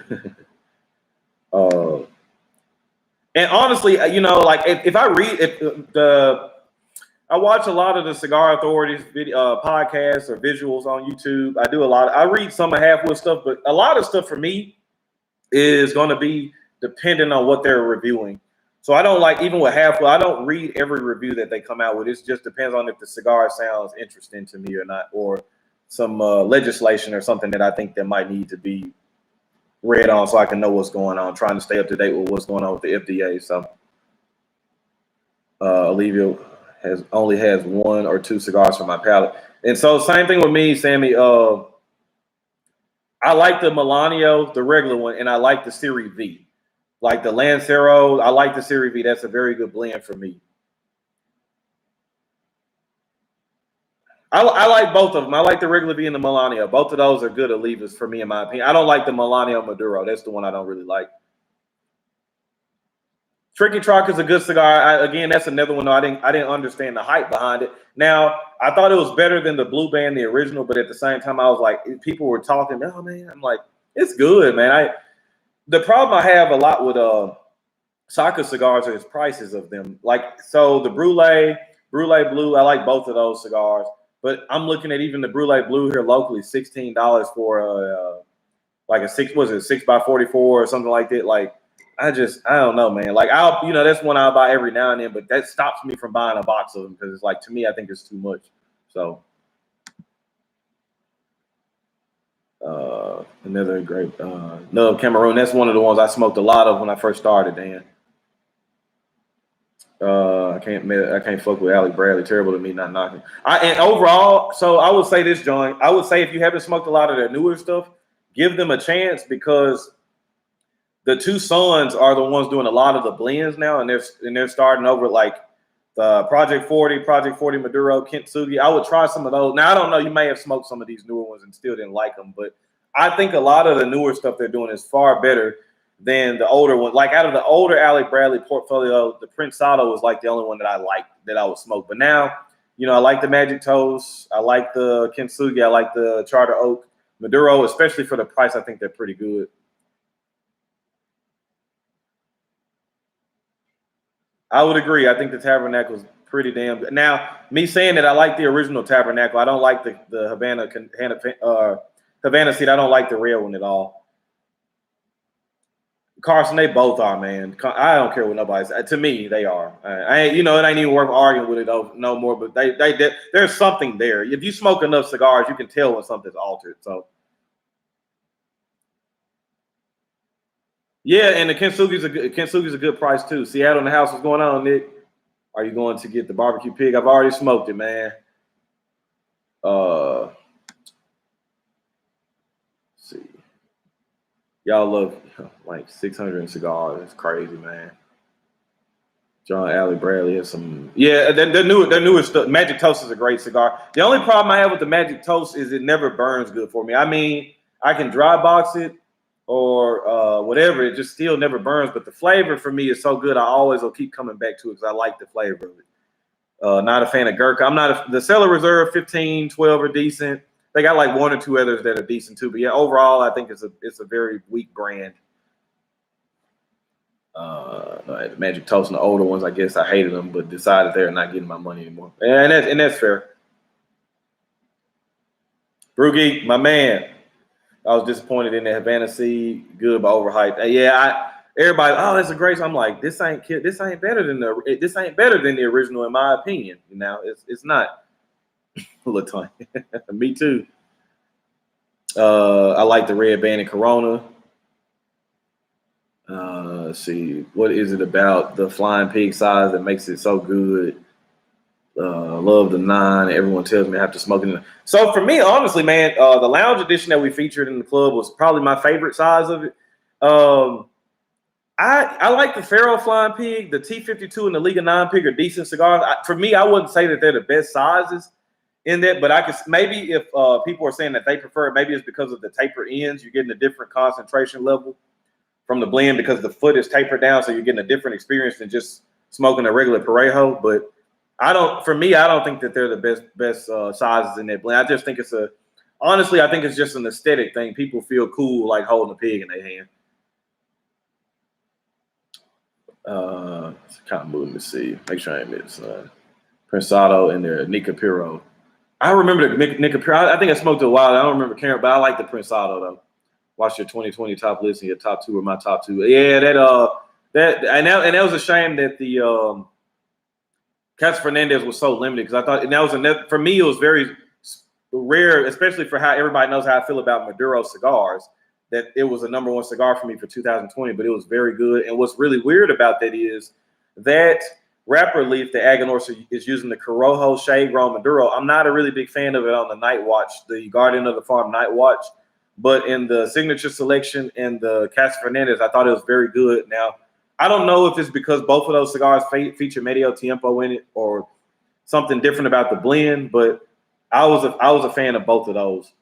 And honestly, like if I read I watch a lot of the Cigar Authority's video, podcasts or visuals on YouTube. I do a lot. I read some of Halfwood stuff, but a lot of stuff for me is going to be dependent on what they're reviewing. So I don't like, even with Halfwood, I don't read every review that they come out with. It just depends on if the cigar sounds interesting to me or not, or some legislation or something that I think that might need to be read on so I can know what's going on. Trying to stay up to date with what's going on with the FDA. So Olivia only has 1 or 2 cigars for my palate. And so same thing with me, Sammy. I like the Melanio, the regular one, and I like the Series V. Like the Lancero, I like the Series V. That's a very good blend for me. I like both of them. I like the regular V and the Melanio. Both of those are good Olivas for me, in my opinion. I don't like the Melanio Maduro. That's the one I don't really like. Tricky Truck is a good cigar. Again, that's another one. I didn't understand the hype behind it. Now, I thought it was better than the Blue Band, the original, but at the same time, I was like, people were talking. Oh man, I'm like, it's good, man. The problem I have a lot with Saka cigars are its prices of them. Like, so the Brulee Blue, I like both of those cigars, but I'm looking at even the Brulee Blue here locally, $16 for like a 6x44 or something like that. Like, I don't know, man. Like, that's one I'll buy every now and then, but that stops me from buying a box of them because it's like, to me, I think it's too much. So, another great Nub Cameroon. That's one of the ones I smoked a lot of when I first started, Dan. I can't fuck with Alec Bradley. Terrible to me, not knocking. And overall, so I would say this, John. I would say if you haven't smoked a lot of their newer stuff, give them a chance because the two sons are the ones doing a lot of the blends now, and they're starting over like the Project 40 Maduro, Kintsugi. I would try some of those. Now I don't know. You may have smoked some of these newer ones and still didn't like them, but I think a lot of the newer stuff they're doing is far better than the older one. Like out of the older Alec Bradley portfolio, the Prensado was like the only one that I liked that I would smoke. But now, I like the Magic Toast. I like the Kintsugi. I like the Charter Oak Maduro, especially for the price. I think they're pretty good. I would agree. I think the Tabernacle is pretty damn good. Now, me saying that I like the original Tabernacle, I don't like the Havana seed. I don't like the red one at all. Carson, they both are, man. I don't care what nobody says. To me, they are. It ain't even worth arguing with it no more. But there's something there. If you smoke enough cigars, you can tell when something's altered. So, yeah, and the Kintsugi's a good price too. Seattle in the house, what's going on, Nick? Are you going to get the barbecue pig? I've already smoked it, man. Let's see. Y'all love like 600 cigars. It's crazy, man. John Alley Bradley has some. Yeah, their newest stuff. Magic Toast is a great cigar. The only problem I have with the Magic Toast is it never burns good for me. I mean, I can dry box it or whatever. It just still never burns. But the flavor for me is so good. I always will keep coming back to it because I like the flavor of it. Not a fan of Gurkha. I'm not the Cellar Reserve 15, 12 are decent. They got like one or two others that are decent too. But yeah, overall, I think it's a very weak brand. Magic Toast and the older ones, I guess I hated them, but decided they're not getting my money anymore. And that's fair. Brew Geek, my man. I was disappointed in the Havana Seed. Good, but overhyped. Everybody, oh, that's a great. I'm like, this ain't better than the original, in my opinion. It's not. Latonya. Me too. I like the Red Banded Corona. Let's see, what is it about the Flying Pig size that makes it so good? Love the 9. Everyone tells me I have to smoke it. So for me, honestly, man, the lounge edition that we featured in the club was probably my favorite size of it. I like the Faro Flying Pig, the T52 and the Liga 9 Pig are decent cigars. For me, I wouldn't say that they're the best sizes in that, but I could maybe if people are saying that they prefer it, maybe it's because of the taper ends. You're getting a different concentration level from the blend because the foot is tapered down, so you're getting a different experience than just smoking a regular Parejo. But I don't think that they're the best sizes in that blend. I just think honestly, I think it's just an aesthetic thing. People feel cool like holding a pig in their hand. It's kind of moving to see. Make sure I ain't miss Prensado and their Nica Piro. I remember the Nica Piro. I think I smoked it a while. I don't remember caring, but I like the Prensado though. Watch your 2020 top list and your top 2 are my top 2. Yeah, that was a shame that the Casa Fernandez was so limited because I thought, and that was for me, it was very rare, especially for how everybody knows how I feel about Maduro cigars, that it was a number 1 cigar for me for 2020, but it was very good. And what's really weird about that is that wrapper leaf that Aganorsa is using, the Corojo Shade Grown Maduro. I'm not a really big fan of it on the Night Watch, the Guardian of the Farm Night Watch. but in the signature selection and the Casa Fernandez, I thought it was very good. Now, I don't know if it's because both of those cigars feature Medio Tiempo in it or something different about the blend, but I was a fan of both of those.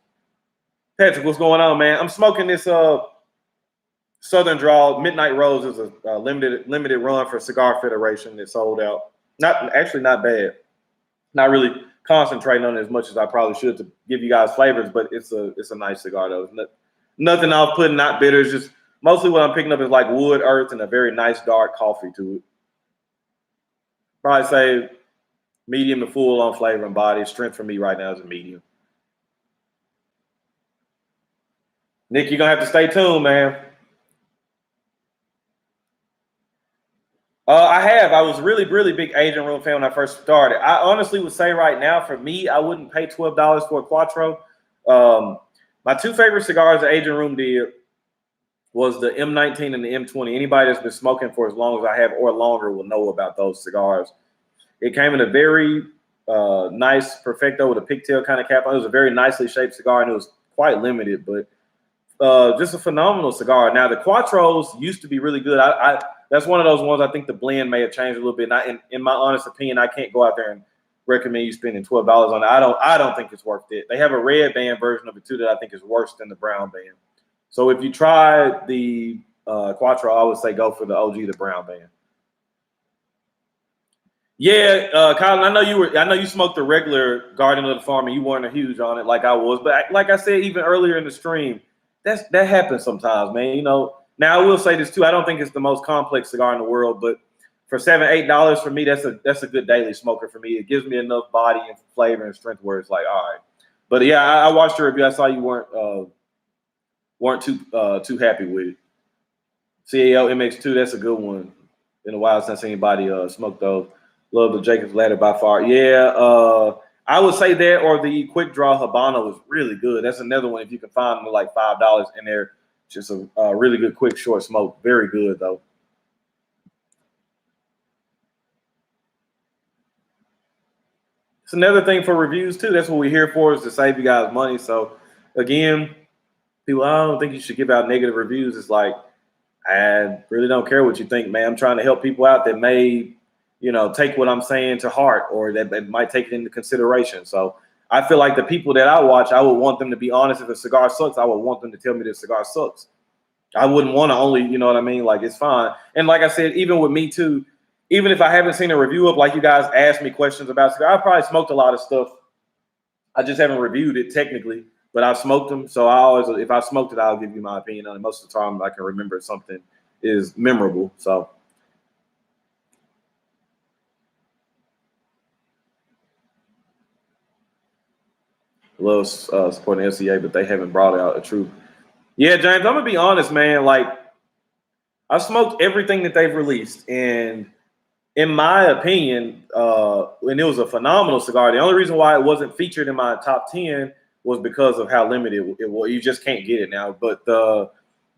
Patrick, what's going on, man? I'm smoking this Southern Draw. Midnight Rose is a limited run for Cigar Federation that sold out. Not bad. Not really concentrating on it as much as I probably should to give you guys flavors, but it's a nice cigar though. Nothing off-putting, not bitter. It's just mostly what I'm picking up is like wood, earth, and a very nice dark coffee to it. Probably say medium to full on flavor and body. Strength for me right now is a medium. Nick, you're gonna have to stay tuned, man. I was really, really big Aging Room fan when I first started. I honestly would say right now, for me, I wouldn't pay $12 for a Quattro. My two favorite cigars the Aging Room did was the M19 and the M20. Anybody that's been smoking for as long as I have or longer will know about those cigars. It came in a very nice Perfecto with a pigtail kind of cap. It was a very nicely shaped cigar, and it was quite limited, but just a phenomenal cigar. Now, the Quattros used to be really good. That's one of those ones I think the blend may have changed a little bit. In my honest opinion, I can't go out there and recommend you spending $12 on it. I don't think it's worth it. They have a red band version of it too that I think is worse than the brown band. So if you try the Quattro, I would say go for the OG, the brown band. Yeah, Colin, I know you smoked the regular Garden of the Farm and you weren't a huge on it like I was, but like I said even earlier in the stream, that happens sometimes, man. You know. Now I will say this too. I don't think it's the most complex cigar in the world, but for $7-8 for me, that's a good daily smoker for me. It gives me enough body and flavor and strength where it's like, all right. But yeah, I watched your review. I saw you weren't too happy with it. CAO MX2, that's a good one. Been a while since anybody smoked those. Love the Jacob's Ladder by far. Yeah, I would say that or the Quick Draw Habano was really good. That's another one if you can find them like $5 in there. Just a really good quick short smoke. Very good though. It's another thing for reviews too. That's what we're here for, is to save you guys money. So again, people, I don't think you should give out negative reviews. It's like, I really don't care what you think, man. I'm trying to help people out that may, take what I'm saying to heart or that might take it into consideration. So I feel like the people that I watch, I would want them to be honest. If a cigar sucks, I would want them to tell me this cigar sucks. I wouldn't want to only, you know what I mean? Like, it's fine. And like I said, even with me too, even if I haven't seen a review up, like you guys asked me questions about cigar, I probably smoked a lot of stuff. I just haven't reviewed it technically, but I've smoked them. So if I smoked it, I'll give you my opinion on it. Most of the time I can remember something is memorable. So. Love supporting LCA, but they haven't brought out a true. Yeah, James, I'm gonna be honest, man. Like, I smoked everything that they've released, and in my opinion, and it was a phenomenal cigar. The only reason why it wasn't featured in my top 10 was because of how limited it was. You just can't get it now. But the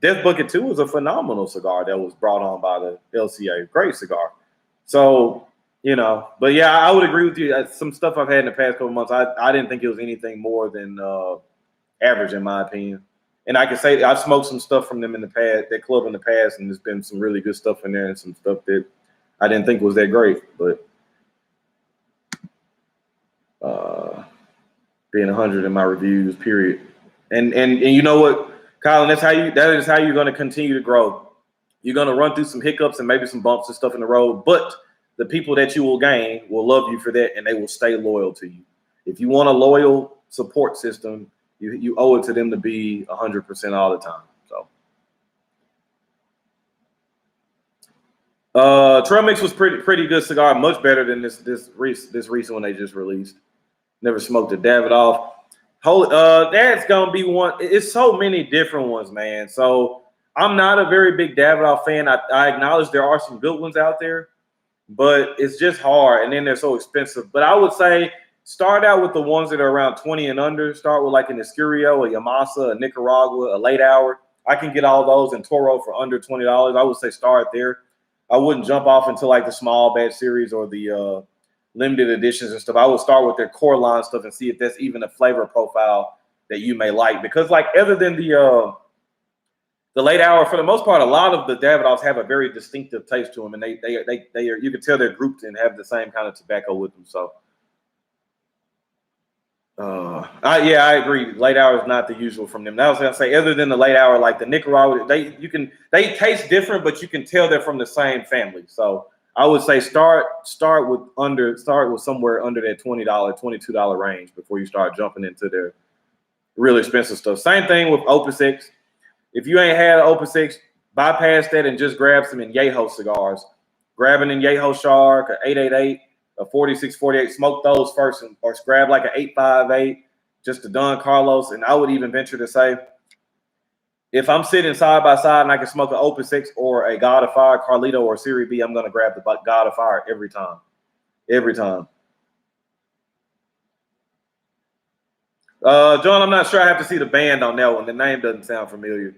Death Bucket 2 was a phenomenal cigar that was brought on by the LCA. Great cigar. So. But yeah, I would agree with you. Some stuff I've had in the past couple months, I didn't think it was anything more than average in my opinion. And I can say I've smoked some stuff from them in the past, that club in the past, and there's been some really good stuff in there and some stuff that I didn't think was that great. But being 100 in my reviews, period. And you know what, Colin, that is how you're going to continue to grow. You're going to run through some hiccups and maybe some bumps and stuff in the road, but the people that you will gain will love you for that, and they will stay loyal to you. If you want a loyal support system, you owe it to them to be 100% all the time. So, Trail Mix was pretty good cigar, much better than this recent one they just released. Never smoked a Davidoff. That's gonna be one. It's so many different ones, man. So I'm not a very big Davidoff fan. I acknowledge there are some good ones out there, but it's just hard, and then they're so expensive. But I would say start out with the ones that are around 20 and under. Start with like an Escurio, a Yamasa, a Nicaragua, a Late Hour. I can get all those in Toro for under $20. I would say start there. I wouldn't jump off into like the small batch series or the limited editions and stuff. I would start with their core line stuff and see if that's even a flavor profile that you may like, because like other than the late hour, for the most part, a lot of the Davidoffs have a very distinctive taste to them, and they are, you can tell they're grouped and have the same kind of tobacco with them. So, I agree. Late hour is not the usual from them. That was gonna say, other than the late hour, like the Nicaragua, they taste different, but you can tell they're from the same family. So I would say start with somewhere under that $20, $22 range before you start jumping into their really expensive stuff. Same thing with Opus X. If you ain't had Opus X, bypass that and just grab some Añejo cigars. Grab an Añejo Shark, an 888, a 4648. Smoke those first, or grab like an 858, just a Don Carlos. And I would even venture to say, if I'm sitting side by side and I can smoke an Opus X or a God of Fire, Carlito, or Series B, I'm going to grab the God of Fire every time. Every time. John, I'm not sure. I have to see the band on that one. The name doesn't sound familiar.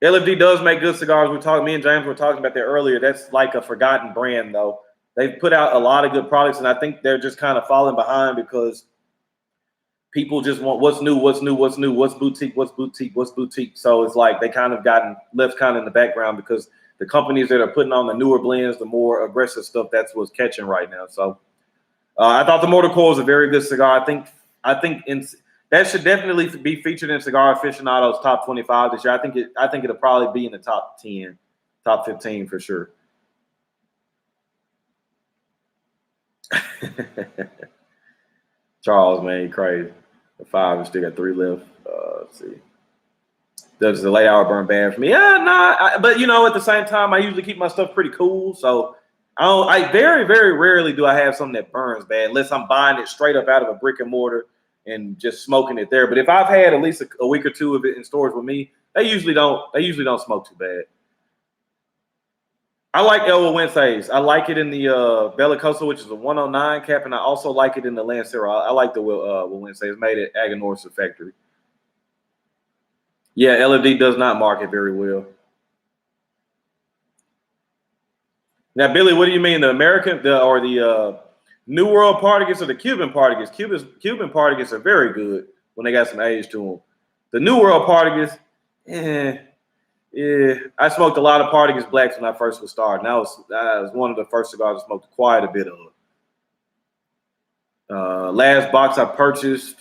LFD does make good cigars. Me and James were talking about that earlier. That's like a forgotten brand, though. They've put out a lot of good products, and I think they're just kind of falling behind because people just want what's new, what's boutique. So it's like they kind of gotten left kind of in the background because the companies that are putting on the newer blends, the more aggressive stuff, that's what's catching right now. So I thought the Mortal Coil is a very good cigar. I think that should definitely be featured in Cigar Aficionado's top 25 this year. I think it'll probably be in the top 10, top 15 for sure. Charles, man, you crazy. The 5 and still got 3 left. Let's see. Does the late hour burn bad for me? Yeah, but at the same time, I usually keep my stuff pretty cool. So I very, very rarely do I have something that burns bad unless I'm buying it straight up out of a brick and mortar and just smoking it there. But if I've had at least a week or two of it in storage with me, they usually don't smoke too bad. I like El Wences. I like it in the Bellicoso, which is a 109 cap, and I also like it in the Lancero. I like the Wences made at Aganorsa factory. Yeah, LFD does not market very well. Now, Billy, what do you mean, the American or the New World Partagas or the Cuban Partagas? Cuban Partagas are very good when they got some age to them. The New World Partagas, yeah, I smoked a lot of Partagas Blacks when I first was starting. That was one of the first cigars I smoked quite a bit of. Last box I purchased,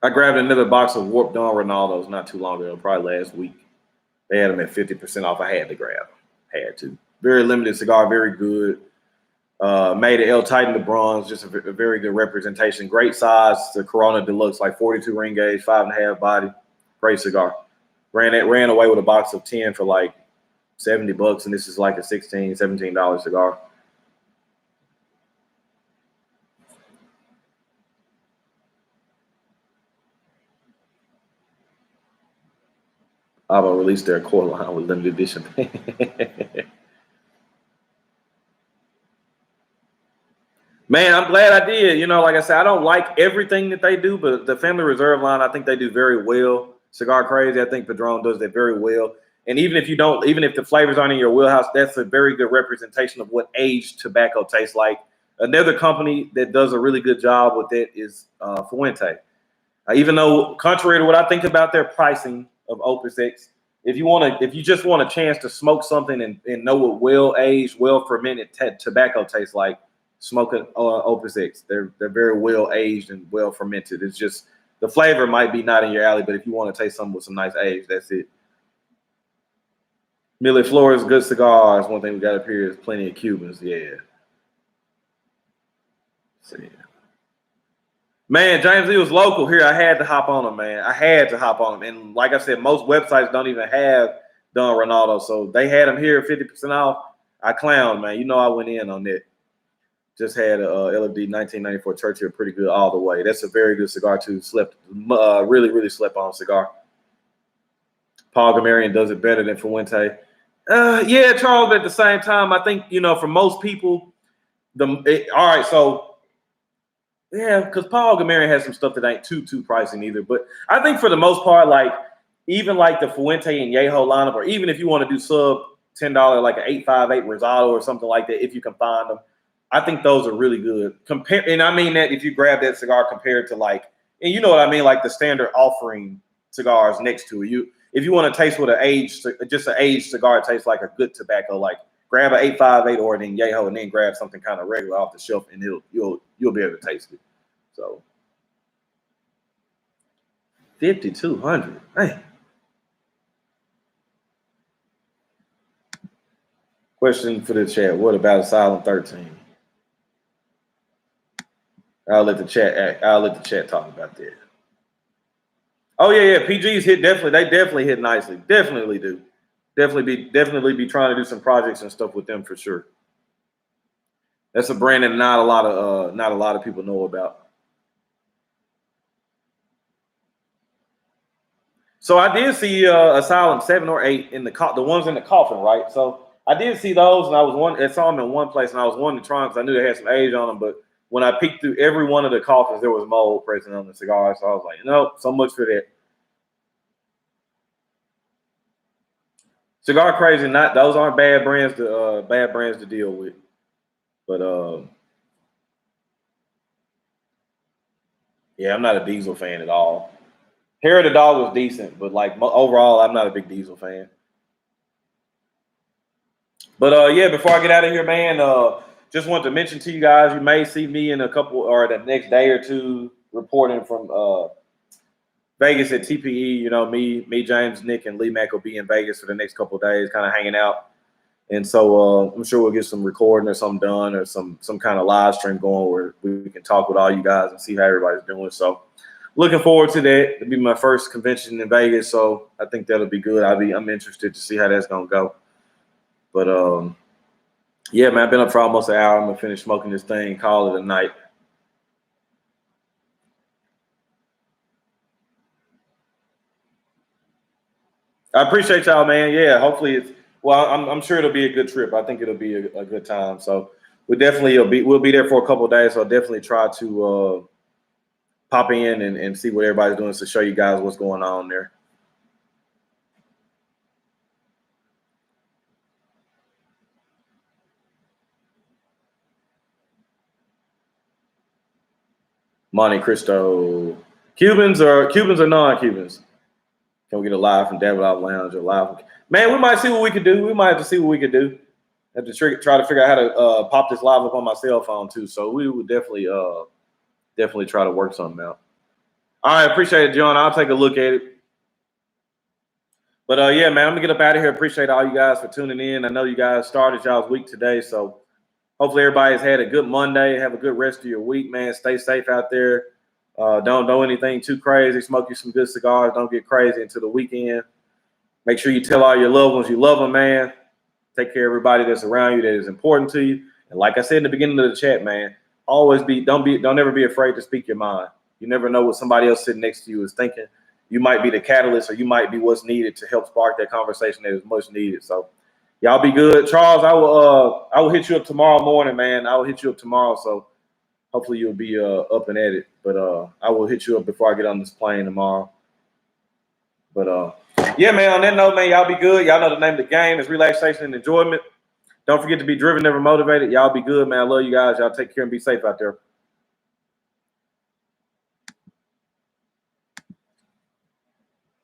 I grabbed another box of Warped Don Ronaldos not too long ago, probably last week. They had them at 50% off. I had to grab them. Had to. Very limited cigar, very good. Made an El Titan de Bronze, just a very good representation. Great size. The Corona Deluxe, like 42 ring gauge, 5.5 body. Great cigar. Ran away with a box of 10 for like $70, and this is like a $16, $17 cigar. Avo released their core line with limited edition. Man, I'm glad I did. Like I said, I don't like everything that they do, but the Family Reserve line, I think they do very well. Cigar Crazy, I think Padron does that very well. And even if the flavors aren't in your wheelhouse, that's a very good representation of what aged tobacco tastes like. Another company that does a really good job with it is Fuente. Even though, contrary to what I think about their pricing of Opus X, if you just want a chance to smoke something and know what well-aged, well-fermented tobacco tastes like, smoking Opus X. They're very well-aged and well-fermented. It's just the flavor might be not in your alley, but if you want to taste something with some nice age, that's it. Millie Flores, good cigars. One thing we got up here is plenty of Cubans. Yeah. See. Man, James, he was local here. I had to hop on him, man. I had to hop on him. And like I said, most websites don't even have Don Ronaldo. So they had him here 50% off. I clowned, man. I went in on that. Just had a LFD 1994 Churchill, pretty good all the way. That's a very good cigar too. Really, really slept on cigar. Paul Gamarian does it better than Fuente. Yeah, Charles. At the same time, I think for most people, all right. So yeah, because Paul Gamarian has some stuff that ain't too pricey either. But I think for the most part, like even like the Fuente and Añejo lineup, or even if you want to do sub $10, like an 858 Rosado or something like that, if you can find them. I think those are really good. And I mean that if you grab that cigar compared to like, and you know what I mean, like the standard offering cigars next to it. If you want to taste what just an aged cigar tastes like, a good tobacco, like grab an 858 or an Añejo and then grab something kind of regular off the shelf, and you'll be able to taste it. So 5,200, man. Question for the chat: what about Asylum 13? I'll let the chat talk about that. Oh yeah. PGs hit definitely. They definitely hit nicely. Definitely do. Definitely be trying to do some projects and stuff with them for sure. That's a brand that not a lot of people know about. So I did see Asylum 7 or 8 in the ones in the coffin, right? So I did see those, and I saw them in one place, and I was wanting to try them because I knew they had some age on them. But when I peeked through every one of the coffins, there was mold present on the cigar. So I was like, no, so much for that. Cigar Crazy, those aren't bad brands to deal with. But yeah, I'm not a Diesel fan at all. Hair of the Dog was decent, but like overall, I'm not a big Diesel fan. But yeah, before I get out of here, man, just wanted to mention to you guys, you may see me in a couple or the next day or two reporting from Vegas at TPE. You know, me, James, Nick, and Lee Mack will be in Vegas for the next couple of days, kind of hanging out. And so I'm sure we'll get some recording or something done, or some kind of live stream going where we can talk with all you guys and see how everybody's doing. So looking forward to that. It'll be my first convention in Vegas, so I think that'll be good. I'm interested to see how that's gonna go. But yeah, man, I've been up for almost an hour. I'm gonna finish smoking this thing, call it a night. I appreciate y'all, man. Yeah, hopefully I'm sure it'll be a good trip. I think it'll be a good time. So we'll be there for a couple of days. So I'll definitely try to pop in and see what everybody's doing to show you guys what's going on there. Monte Cristo. Cubans or non-Cubans? Can we get a live from Davidoff Lounge or live? Man, we might see what we could do. We might have to see what we could do. Have to try to figure out how to pop this live up on my cell phone too. So we would definitely try to work something out. All right, appreciate it, John. I'll take a look at it. But yeah, man, I'm gonna get up out of here. Appreciate all you guys for tuning in. I know you guys started y'all's week today, so hopefully everybody's had a good Monday. Have a good rest of your week, man. Stay safe out there. Don't do anything too crazy. Smoke you some good cigars. Don't get crazy into the weekend. Make sure you tell all your loved ones you love them, man. Take care of everybody that's around you that is important to you. And like I said in the beginning of the chat, man, don't ever be afraid to speak your mind. You never know what somebody else sitting next to you is thinking. You might be the catalyst, or you might be what's needed to help spark that conversation that is much needed. So y'all be good. Charles, I will hit you up tomorrow morning, man. I will hit you up tomorrow. So hopefully you'll be up and at it. But I will hit you up before I get on this plane tomorrow. But yeah, man, on that note, man, y'all be good. Y'all know the name of the game is relaxation and enjoyment. Don't forget to be driven, never motivated. Y'all be good, man. I love you guys. Y'all take care and be safe out there.